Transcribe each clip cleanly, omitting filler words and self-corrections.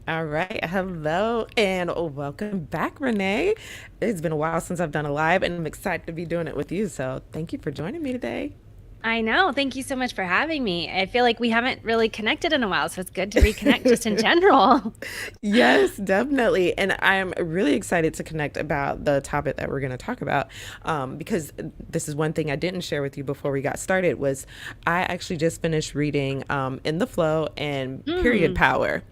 All right. Hello and welcome back, Renee. It's been a while since I've done a live and I'm excited to be doing it with you. So thank you for joining me today. I know. Thank you so much for having me. I feel like we haven't really connected in a while, so it's good to reconnect just in general. Yes, definitely. And I'm really excited to connect about the topic that we're going to talk about because this is one thing I didn't share with you before we got started was I actually just finished reading In the Flow and Period Mm, Power.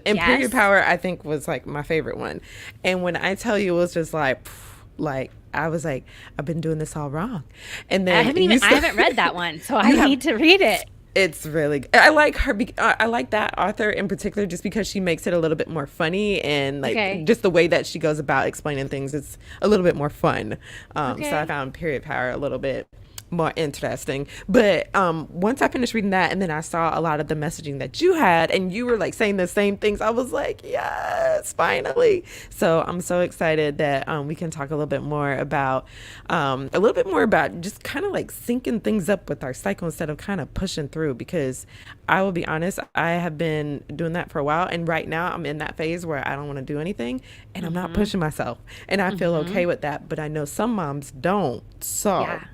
And Period yes. Power, I think, was like my favorite one. And when I tell you, it was just like, like, I was like, I've been doing this all wrong. And then you I said, haven't read that one, so I you have need to read it. it's really. I like her. I like that author in particular, just because she makes it a little bit more funny and like Okay. just the way that she goes about explaining things. It's a little bit more fun. So I Okay. found Period Power a little bit more interesting. But once I finished reading that, and then I saw a lot of the messaging that you had, and you were like saying the same things, I was like, yes, finally. So I'm so excited that we can talk a little bit more about just kind of like syncing things up with our cycle instead of kind of pushing through. Because I will be honest, I have been doing that for a while, and right now I'm in that phase where I don't want to do anything, and I'm not Mm-hmm. pushing myself, and I feel Mm-hmm. okay with that. But I know some moms don't. So Yeah.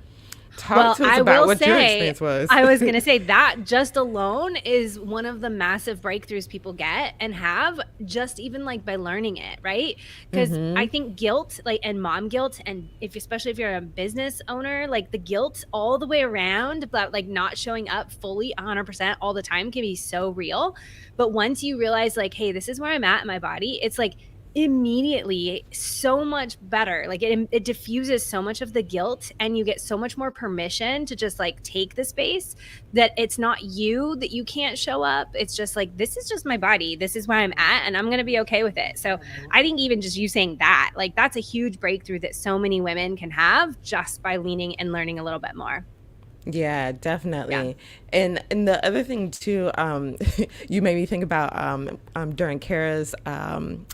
talk Well, to us I about will what your say, experience was. I was going to say that just alone is one of the massive breakthroughs people get and have just even like by learning it, right? Because I Mm-hmm. think guilt, like, and mom guilt, and if especially if you're a business owner, like the guilt all the way around about like not showing up fully 100% all the time can be so real. But once you realize, like, hey, this is where I'm at in my body, it's like, immediately so much better. Like it diffuses so much of the guilt and you get so much more permission to just like take the space that it's not you that you can't show up. It's just like, this is just my body, this is where I'm at, and I'm going to be okay with it. So I think even just you saying that, like, that's a huge breakthrough that so many women can have just by leaning and learning a little bit more. Yeah, Yeah. definitely. And the other thing too, you made me think about during Kara's um,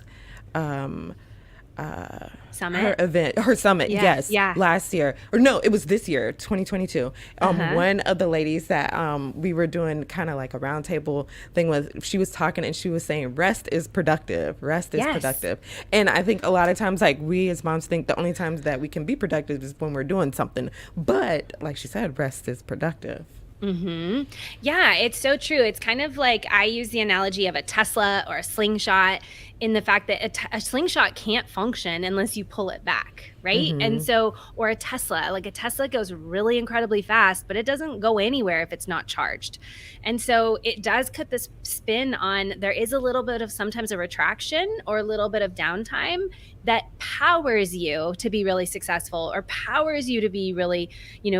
her Summit. event, her summit, Yeah. yes, Yeah. last year. Or no, it was this year, 2022. Uh-huh. One of the ladies that we were doing kind of like a roundtable thing with, she was talking and she was saying rest is productive. Rest is Yes. productive. And I think a lot of times like we as moms think the only times that we can be productive is when we're doing something. But like she said, rest is productive. Yeah, it's so true. It's kind of like I use the analogy of a Tesla or a slingshot in the fact that a slingshot can't function unless you pull it back, right? And so, or a Tesla, like a Tesla goes really incredibly fast, but it doesn't go anywhere if it's not charged. And so it does put this spin on there is a little bit of sometimes a retraction or a little bit of downtime that powers you to be really successful or powers you to be really,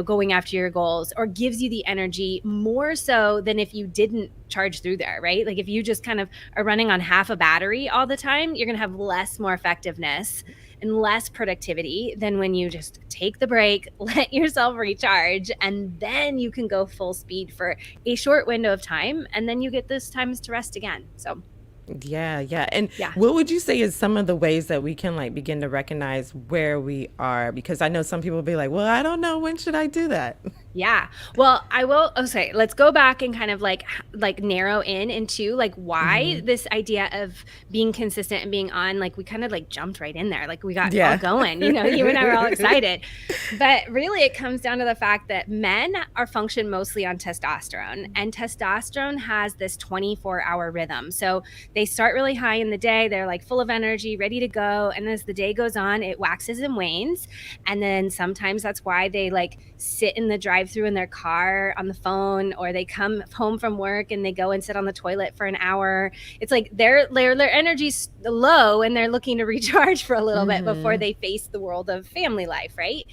going after your goals or gives you the energy more so than if you didn't charge through there, right? Like if you just kind of are running on half a battery all the time, you're going to have less more effectiveness and less productivity than when you just take the break, let yourself recharge, and then you can go full speed for a short window of time. And then you get those times to rest again. So, Yeah, yeah. And yeah. what would you say is some of the ways that we can like begin to recognize where we are? Because I know some people will be like, well, I don't know, when should I do that? Yeah. Well, I will okay, let's go back and kind of like narrow in into like why this idea of being consistent and being on, like we kind of like jumped right in there. Like we got all Yeah. going, you and I were all excited. But really it comes down to the fact that men are function mostly on testosterone, and testosterone has this 24-hour rhythm. So they start really high in the day, they're like full of energy, ready to go, and as the day goes on, it waxes and wanes. And then sometimes that's why they like sit in the drive through in their car on the phone, or they come home from work and they go and sit on the toilet for an hour. It's like their energy's low and they're looking to recharge for a little bit before they face the world of family life, right?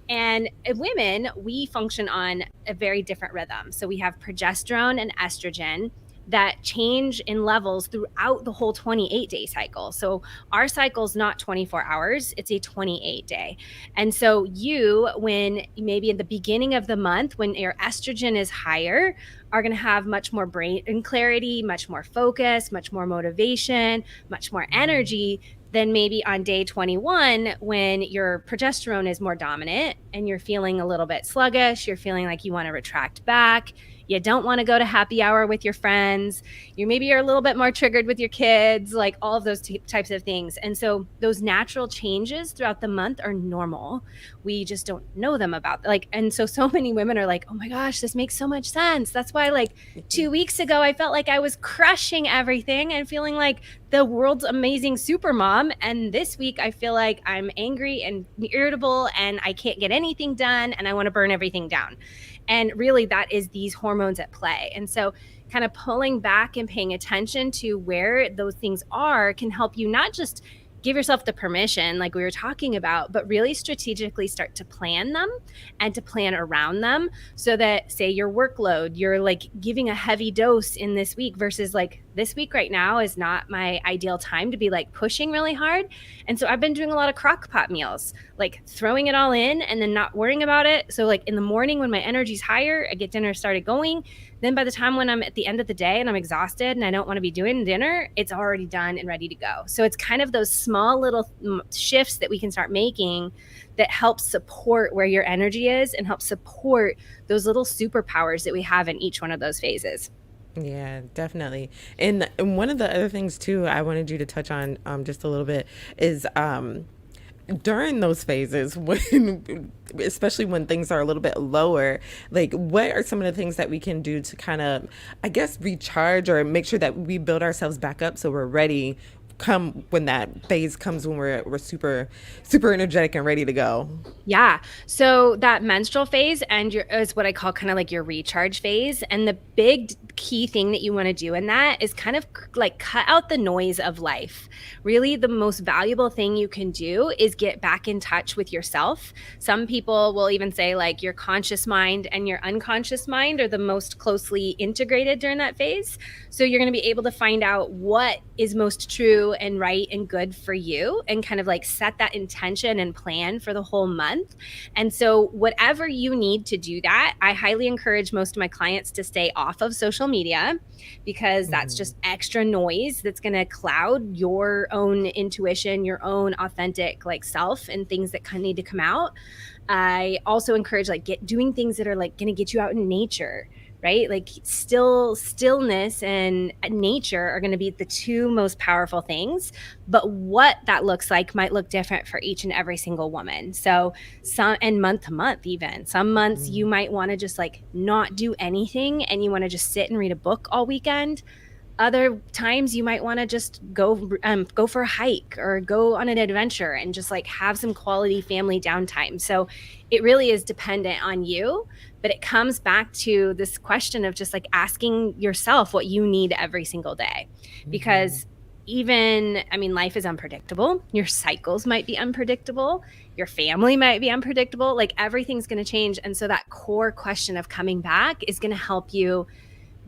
And women, we function on a very different rhythm. So we have progesterone and estrogen that change in levels throughout the whole 28-day cycle. So our cycle is not 24 hours, it's a 28-day. And so you, when maybe in the beginning of the month, when your estrogen is higher, are going to have much more brain and clarity, much more focus, much more motivation, much more energy than maybe on day 21 when your progesterone is more dominant and you're feeling a little bit sluggish, you're feeling like you want to retract back, You don't want to go to happy hour with your friends. You're a little bit more triggered with your kids, like all of those types of things. And so those natural changes throughout the month are normal. We just don't know them about, like, and so many women are like, oh my gosh, this makes so much sense. That's why, like, 2 weeks ago, I felt like I was crushing everything and feeling like the world's amazing super mom. And this week, I feel like I'm angry and irritable and I can't get anything done and I want to burn everything down. And really, that is these hormones at play. And so, kind of pulling back and paying attention to where those things are can help you not just give yourself the permission, like we were talking about, but really strategically start to plan them and to plan around them, so that, say, your workload, you're like giving a heavy dose in this week versus like this week right now is not my ideal time to be like pushing really hard. And so I've been doing a lot of crock pot meals, like throwing it all in and then not worrying about it. So like in the morning when my energy's higher, I get dinner started going. Then by the time when I'm at the end of the day and I'm exhausted and I don't want to be doing dinner, it's already done and ready to go. So it's kind of those small little shifts that we can start making that help support where your energy is and help support those little superpowers that we have in each one of those phases. Yeah, definitely. And one of the other things too, I wanted you to touch on just a little bit is during those phases when, especially when things are a little bit lower, like what are some of the things that we can do to kind of, I guess, recharge or make sure that we build ourselves back up so we're ready come when that phase comes when we're super energetic and ready to go. Yeah. So that menstrual phase and your is what I call kind of like your recharge phase. And the big key thing that you want to do in that is kind of like cut out the noise of life. Really, the most valuable thing you can do is get back in touch with yourself. Some people will even say like your conscious mind and your unconscious mind are the most closely integrated during that phase. So you're going to be able to find out what is most true and right and good for you and kind of like set that intention and plan for the whole month. And so whatever you need to do that, I highly encourage most of my clients to stay off of social media, because that's Hmm. just extra noise that's going to cloud your own intuition, your own authentic like self and things that kind of need to come out. I also encourage like doing things that are like going to get you out in nature, right? Like stillness and nature are going to be the two most powerful things, but what that looks like might look different for each and every single woman. So some, and month to month, even some months you might want to just like not do anything and you want to just sit and read a book all weekend. Other times you might want to just go for a hike or go on an adventure and just like have some quality family downtime. So it really is dependent on you, but it comes back to this question of just like asking yourself what you need every single day. Hmm. Because even, I mean, life is unpredictable. Your cycles might be unpredictable. Your family might be unpredictable. Like everything's going to change. And so that core question of coming back is going to help you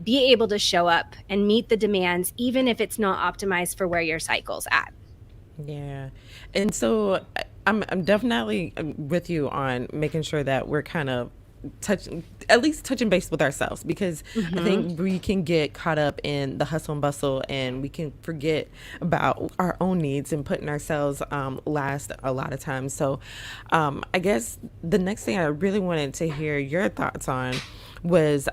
be able to show up and meet the demands, even if it's not optimized for where your cycle's at. Yeah. And so I'm definitely with you on making sure that we're kind of touching at least touching base with ourselves, because I Mm-hmm. think we can get caught up in the hustle and bustle and we can forget about our own needs and putting ourselves last a lot of times. So I guess the next thing I really wanted to hear your thoughts on was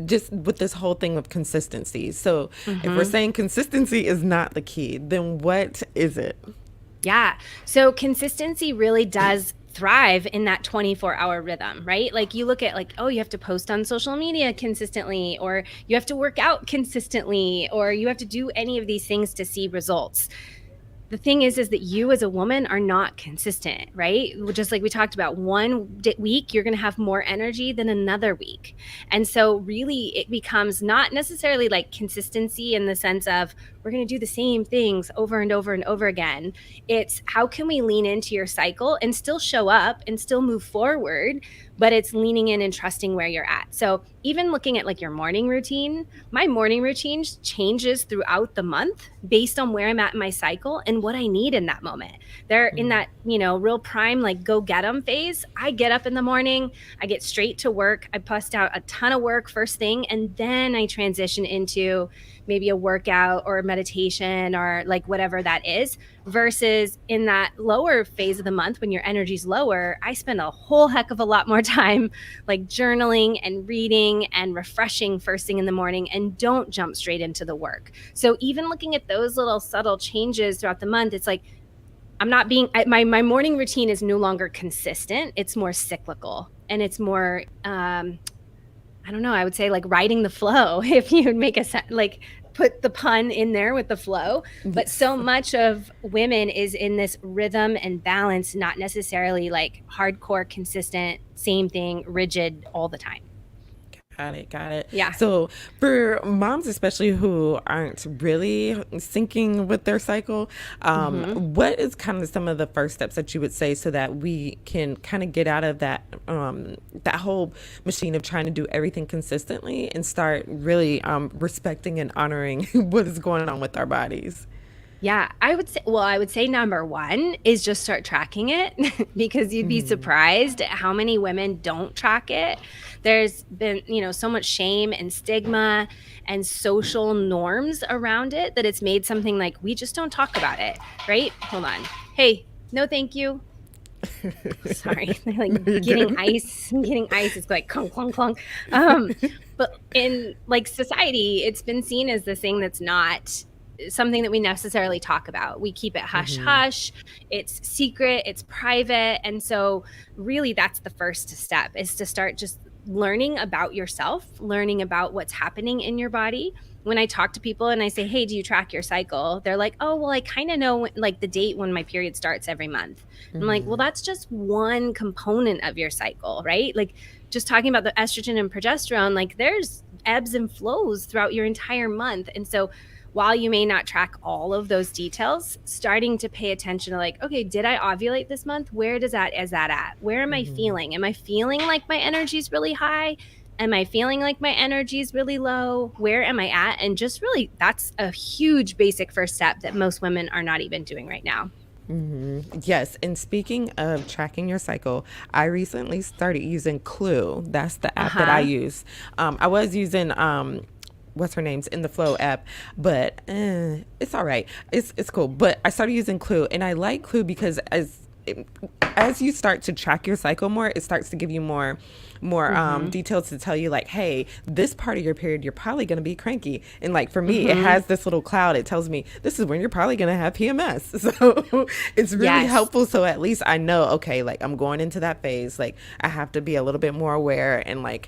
just with this whole thing of consistency. So if we're Mm-hmm. saying consistency is not the key, then what is it? Yeah. So consistency really does thrive in that 24-hour rhythm, right? Like you look at like, oh, you have to post on social media consistently, or you have to work out consistently, or you have to do any of these things to see results. The thing is that you as a woman are not consistent, right? Just like we talked about, one week you're going to have more energy than another week. And so really it becomes not necessarily like consistency in the sense of we're going to do the same things over and over and over again. It's how can we lean into your cycle and still show up and still move forward, but it's leaning in and trusting where you're at. So even looking at like your morning routine, my morning routine changes throughout the month based on where I'm at in my cycle and what I need in that moment. They're in Mm. that, real prime, like go get them phase. I get up in the morning, I get straight to work, I bust out a ton of work first thing, and then I transition into maybe a workout or a meditation or like whatever that is. versus in that lower phase of the month when your energy's lower, I spend a whole heck of a lot more time like journaling and reading and refreshing first thing in the morning, and don't jump straight into the work. So even looking at those little subtle changes throughout the month, it's like I'm not being my morning routine is no longer consistent. It's more cyclical, and it's more I don't know, I would say like riding the flow, if you would make a like put the pun in there with the flow. But so much of women is in this rhythm and balance, not necessarily like hardcore, consistent, same thing, rigid all the time. Got it. Got it. Yeah. So, for moms, especially who aren't really syncing with their cycle, what is kind of some of the first steps that you would say so that we can kind of get out of that whole machine of trying to do everything consistently and start really respecting and honoring what is going on with our bodies? Yeah, I would say number one is just start tracking it because you'd be surprised at how many women don't track it. There's been, so much shame and stigma and social norms around it that it's made something like we just don't talk about it, right? Hold on. Hey, no, thank you. Sorry, they're like getting ice. Getting ice is like clunk, clunk, clunk. But in like society, it's been seen as the thing that's not something that we necessarily talk about. We keep it hush hush. It's secret, it's private. And so really that's the first step, is to start just learning about yourself, learning about what's happening in your body. When I talk to people and I say, hey, do you track your cycle? They're like, oh, well, I kind of know like the date when my period starts every month. I'm like, well, that's just one component of your cycle, right? Like just talking about the estrogen and progesterone, like there's ebbs and flows throughout your entire month. And so while you may not track all of those details, starting to pay attention to like, okay, did I ovulate this month? Where is that at? Where am I feeling? Am I feeling like my energy is really high? Am I feeling like my energy is really low? Where am I at? And just really, that's a huge basic first step that most women are not even doing right now. Yes, and speaking of tracking your cycle, I recently started using Clue. That's the app that I use. I was using what's her name's in the Flow app, but it's all right. It's cool. But I started using Clue, and I like Clue because as you start to track your cycle more, it starts to give you more details to tell you like, hey, this part of your period you're probably going to be cranky. And like for me, it has this little cloud. It tells me this is when you're probably going to have PMS. So it's really helpful. So at least I know, okay, like I'm going into that phase. Like I have to be a little bit more aware and like,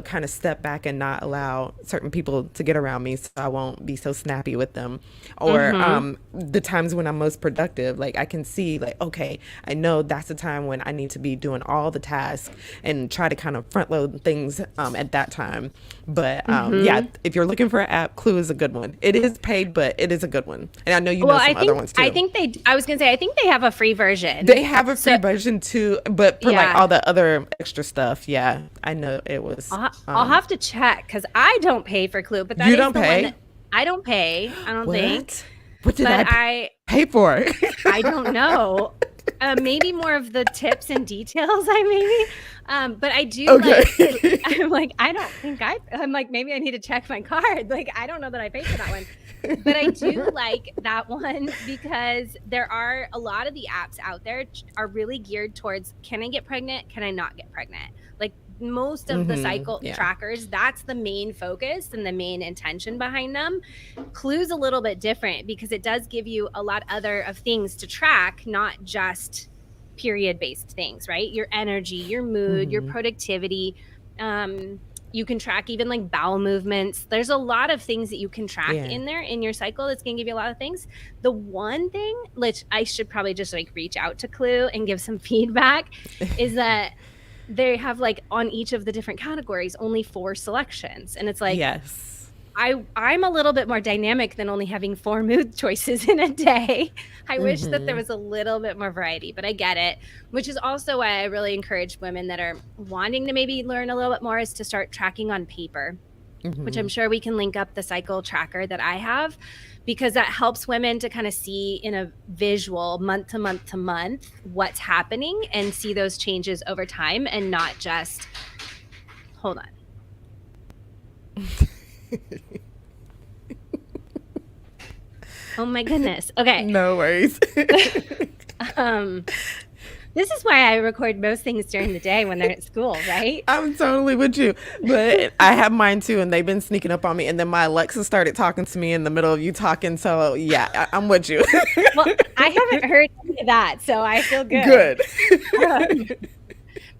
kind of step back and not allow certain people to get around me so I won't be so snappy with them. Or the times when I'm most productive, like I can see like, okay, I know that's the time when I need to be doing all the tasks and try to kind of front load things at that time. But yeah, if you're looking for an app, Clue is a good one. It is paid, but it is a good one. And I know you know some other ones too. I was going to say, I think they have a free version. They have a free version too, but for like all the other extra stuff, yeah, I know it was. I'll have to check because I don't pay for Clue, but that you don't pay? I don't pay. I don't think. What did I pay for? I don't know. Maybe more of the tips and details. But I do like. I'm like, I don't think I'm like, maybe I need to check my card. Like, I don't know that I paid for that one, but I do like that one because there are a lot of the apps out there are really geared towards, can I get pregnant? Can I not get pregnant? Like most of the cycle trackers, that's the main focus and the main intention behind them. Clue's a little bit different because it does give you a lot other of things to track, not just period based things, right? Your energy, your mood, your productivity. You can track even like bowel movements. There's a lot of things that you can track in there in your cycle that's going to give you a lot of things. The one thing which I should probably just like reach out to Clue and give some feedback is that they have like on each of the different categories only 4 selections, and it's like, yes, I'm a little bit more dynamic than only having 4 mood choices in a day. I wish that there was a little bit more variety, but I get it, which is also why I really encourage women that are wanting to maybe learn a little bit more is to start tracking on paper, which I'm sure we can link up the cycle tracker that I have, because that helps women to kind of see in a visual month to month to month what's happening and see those changes over time and not just, hold on. Oh my goodness. Okay. No worries. Um, this is why I record most things during the day when they're at school, right? I'm totally with you. But I have mine too, and they've been sneaking up on me. And then my Alexa started talking to me in the middle of you talking. So, yeah, I'm with you. Well, I haven't heard any of that, so I feel good. Good. Um,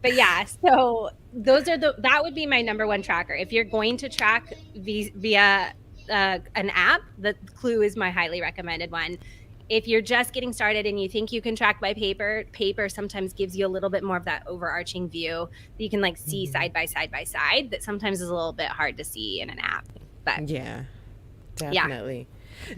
but yeah, so that would be my number one tracker. If you're going to track via an app, the Clue is my highly recommended one. If you're just getting started and you think you can track by paper sometimes gives you a little bit more of that overarching view that you can like see Mhm. side by side that sometimes is a little bit hard to see in an app. But Yeah, yeah. definitely.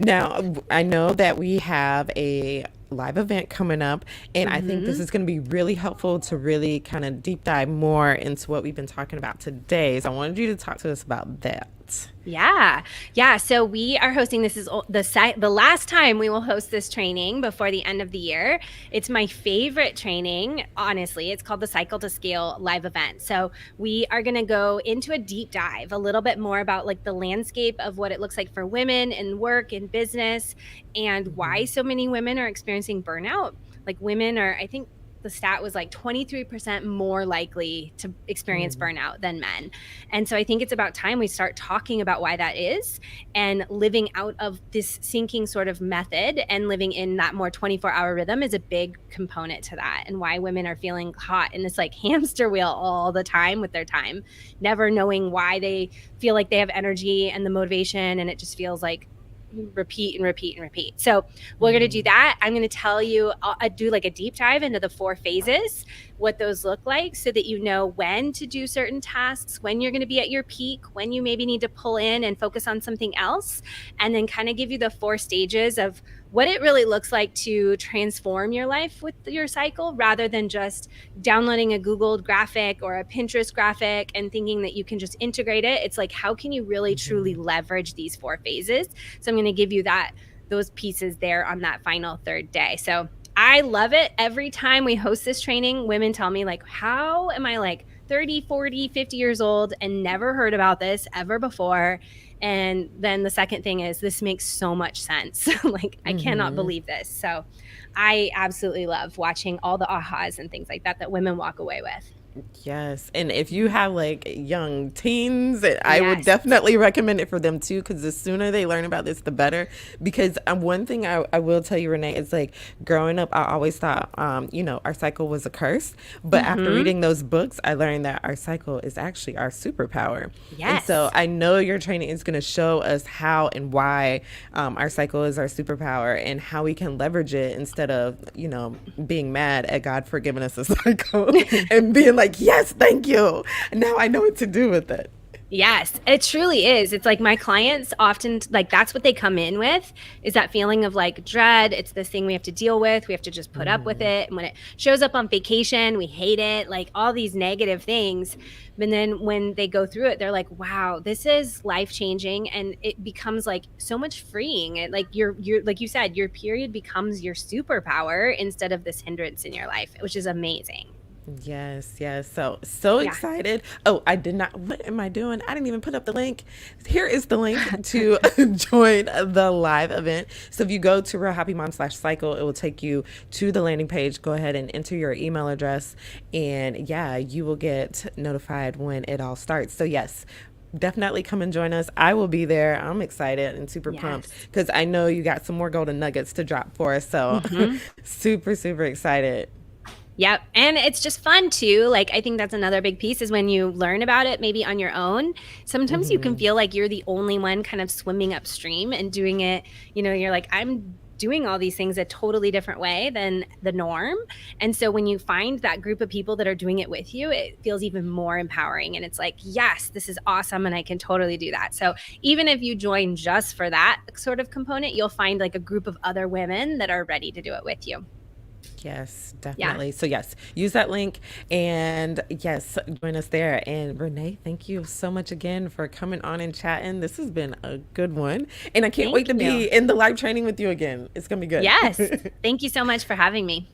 Now, I know that we have a live event coming up, and I think this Hmm. is going to be really helpful to really kind of deep dive more into what we've been talking about today. So I wanted you to talk to us about that. Yeah. Yeah. So we are hosting this is the last time we will host this training before the end of the year. It's my favorite training, honestly. It's called the Cycle to Scale live event. So we are going to go into a deep dive, a little bit more about like the landscape of what it looks like for women in work and business and why Mhm. so many women are experiencing burnout. Like women are, I think the stat was like 23% more likely to experience Mhm. burnout than men. And so I think it's about time we start talking about why that is and living out of this syncing sort of method and living in that more 24-hour rhythm is a big component to that and why women are feeling caught in this like hamster wheel all the time with their time, never knowing why they feel like they have energy and the motivation and it just feels like repeat and repeat and repeat. So we're going to do Mhm. that. I'm going to tell you, I'll do like a deep dive into the 4 phases, what those look like so that you know when to do certain tasks, when you're going to be at your peak, when you maybe need to pull in and focus on something else, and then kind of give you the 4 stages of what it really looks like to transform your life with your cycle rather than just downloading a Google graphic or a Pinterest graphic and thinking that you can just integrate it. It's like, how can you really truly Mhm. leverage these 4 phases? So I'm going to give you those pieces there on that final third day. So I love it. Every time we host this training, women tell me like, how am I like 30, 40, 50 years old and never heard about this ever before? And then the second thing is this makes so much sense. Like I cannot Mhm. believe this. So I absolutely love watching all the ahas and things like that women walk away with. Yes, and if you have like young teens, I would Yes. definitely recommend it for them too. Because the sooner they learn about this, the better. Because one thing I will tell you, Renee, is like growing up, I always thought, our cycle was a curse. But after Mhm. reading those books, I learned that our cycle is actually our superpower. And so Yes. I know your training is going to show us how and why our cycle is our superpower and how we can leverage it instead of, being mad at God for giving us a cycle and being like, yes, thank you. Now I know what to do with it. Yes, it truly is. It's like my clients often like that's what they come in with is that feeling of like dread. It's this thing we have to deal with. We have to just put up with Hmm. it. And when it shows up on vacation, we hate it, like all these negative things. But then when they go through it, they're like, wow, this is life-changing. And it becomes like so much freeing. It like you're like you said, your period becomes your superpower instead of this hindrance in your life, which is amazing. Yes, yes. So Yeah. excited. Oh, I did not. What am I doing? I didn't even put up the link. Here is the link to join the live event. So if you go to Real Happy Mom /cycle, it will take you to the landing page. Go ahead and enter your email address, and yeah, you will get notified when it all starts. So yes, definitely come and join us. I will be there. I'm excited and super pumped Yes. because I know you got some more golden nuggets to drop for us. So Mhm. super, super excited. Yep. And it's just fun too. Like, I think that's another big piece is when you learn about it, maybe on your own. Sometimes you can Hmm. feel like you're the only one kind of swimming upstream and doing it. You're like, I'm doing all these things a totally different way than the norm. And so when you find that group of people that are doing it with you, it feels even more empowering. And it's like, yes, this is awesome. And I can totally do that. So even if you join just for that sort of component, you'll find like a group of other women that are ready to do it with you. Yes, Yeah. definitely. So yes, use that link and yes, join us there. And Renee, thank you so much again for coming on and chatting. This has been a good one. And I can't wait Thank to be you. in the live training with you again. It's gonna be Yes. good. Thank you so much for having me.